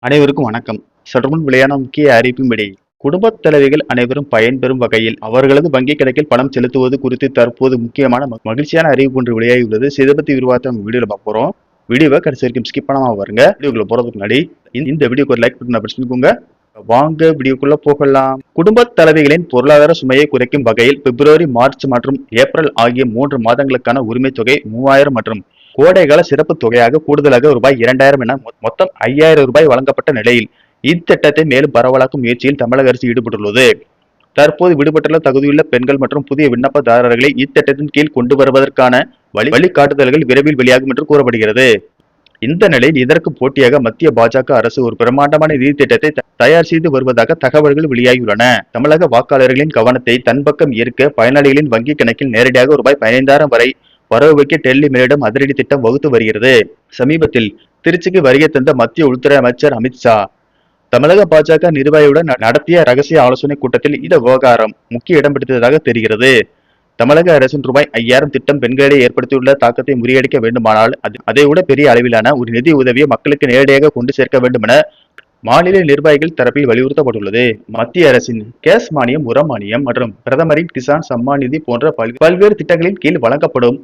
அனைவருக்கும் வணக்கம். சற்றுமுன் வெளியான முக்கிய அறிவிப்பின்படி குடும்பத் தலைவிகள் அனைவரும் பயன்பெறும் வகையில் அவர்களது வங்கி கணக்கில் பணம் செலுத்துவது குறித்து தற்போது முக்கியமான மகிழ்ச்சியான அறிவிப்பு ஒன்று வெளியாகியுள்ளது. இதை பத்தி விரிவாக நம்ம வீடியோல பார்க்க போறோம். வீடியோவை கடைசி வரைக்கும் ஸ்கிப் பண்ணாம பாருங்க. வீடியோக்குள்ள போறதுக்கு முன்னாடி இந்த வீடியோக்கு ஒரு லைக் பட்டன் பிரஸ் பண்ணிக்கோங்க. வாங்க வீடியோக்குள்ள போகலாம். குடும்பத் தலைவிகளின் பொருளாதார சுமையை குறைக்கும் வகையில் பிப்ரவரி, மார்ச் மற்றும் ஏப்ரல் ஆகிய 3 மாதங்களுக்கான உரிமை தொகை 3000 மற்றும் கோடைகால சிறப்பு தொகையாக கூடுதலாக ரூபாய் 2000 என மொத்தம் 5000 ரூபாய் வழங்கப்பட்ட நிலையில் இத்திட்டத்தை மேலும் பரவலாக்கும் முயற்சியில் தமிழக அரசு ஈடுபட்டுள்ளது. தற்போது விடுபட்டுள்ள தகுதியுள்ள பெண்கள் மற்றும் புதிய விண்ணப்பதாரர்களை இத்திட்டத்தின் கீழ் கொண்டு வருவதற்கான வழிகாட்டுதல்கள் விரைவில் வெளியாகும் என்று கூறப்படுகிறது. இந்த நிலையில் இதற்கு போட்டியாக மத்திய பாஜக அரசு ஒரு பிரம்மாண்டமான நிதி திட்டத்தை தயார் செய்து வருவதாக தகவல்கள் வெளியாகியுள்ளன. தமிழக வாக்காளர்களின் கவனத்தை தன் பக்கம் ஈர்க்க பயனாளிகளின் வங்கி கணக்கில் நேரடியாக ரூபாய் 15000 வரை வரவு வைக்க டெல்லி மேலிடம் அதிரடி திட்டம் வகுத்து வருகிறது. சமீபத்தில் திருச்சிக்கு வருகை தந்த மத்திய உள்துறை அமைச்சர் அமித்ஷா தமிழக பாஜக நிர்வாகியுடன் நடத்திய ரகசிய ஆலோசனை கூட்டத்தில் இந்த விவகாரம் முக்கிய இடம் பிடித்ததாக தெரிகிறது. தமிழக அரசின் ரூபாய் 5000 திட்டம் பெண்களிடையே ஏற்படுத்தியுள்ள தாக்கத்தை முறியடிக்க வேண்டுமானால் அதை விட பெரிய அளவிலான ஒரு நிதி உதவியை மக்களுக்கு நேரடியாக கொண்டு சேர்க்க வேண்டும் என மாநில நிர்வாகிகள் தரப்பில் வலியுறுத்தப்பட்டுள்ளது. மத்திய அரசின் கேஸ் மானியம், உர மானியம் மற்றும் பிரதமரின் கிசான் சம்மான் நிதி போன்ற பல்வேறு திட்டங்களின் கீழ் வழங்கப்படும்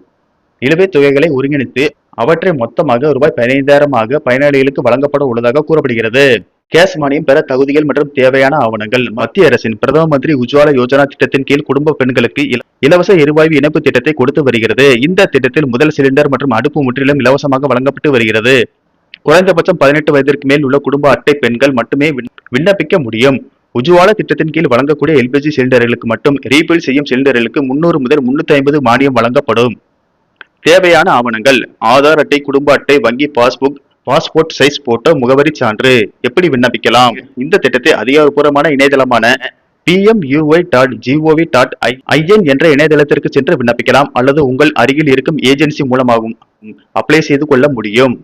நிலுவைத் தொகைகளை ஒருங்கிணைத்து அவற்றை மொத்தமாக ரூபாய் 15000 பயனாளிகளுக்கு வழங்கப்பட உள்ளதாக கூறப்படுகிறது. கேஸ் மானியம் பெற தகுதிகள் மற்றும் தேவையான ஆவணங்கள். மத்திய அரசின் பிரதம மந்திரி உஜ்வாலா யோஜனா திட்டத்தின் கீழ் குடும்ப பெண்களுக்கு இலவச எரிவாயு இணைப்பு திட்டத்தை கொடுத்து வருகிறது. இந்த திட்டத்தில் முதல் சிலிண்டர் மற்றும் அடுப்பு முற்றிலும் இலவசமாக வழங்கப்பட்டு வருகிறது. குறைந்தபட்சம் 18 வயதிற்கு மேல் உள்ள குடும்ப அட்டை பெண்கள் மட்டுமே விண்ணப்பிக்க முடியும். உஜ்வாலா திட்டத்தின் கீழ் வழங்கக்கூடிய எல்பிஜி சிலிண்டர்களுக்கு மட்டும் ரீபில் செய்யும் சிலிண்டர்களுக்கு 300 முதல் 350 மானியம் வழங்கப்படும். தேவையான ஆவணங்கள்: ஆதார் அட்டை, குடும்ப அட்டை, வங்கி பாஸ்புக், பாஸ்போர்ட் சைஸ் போட்டோ, முகவரி சான்று. எப்படி விண்ணப்பிக்கலாம்? இந்த திட்டத்தை அதிகாரப்பூர்வமான இணையதளமான pmui.gov.in என்ற இணையதளத்திற்கு சென்று விண்ணப்பிக்கலாம் அல்லது உங்கள் அருகில் இருக்கும் ஏஜென்சி மூலமாகவும் அப்ளை செய்து கொள்ள முடியும்.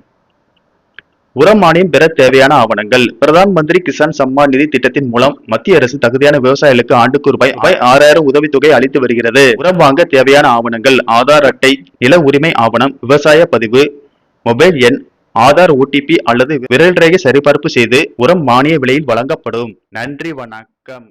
உர மானியம் பெற தேவையான ஆவணங்கள்: பிரதான் மந்திரி கிசான் சம்மான் நிதி திட்டத்தின் மூலம் மத்திய அரசு தகுதியான விவசாயிகளுக்கு ஆண்டுக்கு ரூபாய் 6000 உதவித்தொகை அளித்து வருகிறது. உரம் வாங்க தேவையான ஆவணங்கள்: ஆதார் அட்டை, நில உரிமை ஆவணம், விவசாய பதிவு, மொபைல் எண், ஆதார் OTP அல்லது விரல் ரேகை சரிபார்ப்பு செய்து உரம் மானிய விலையில் வழங்கப்படும். நன்றி, வணக்கம்.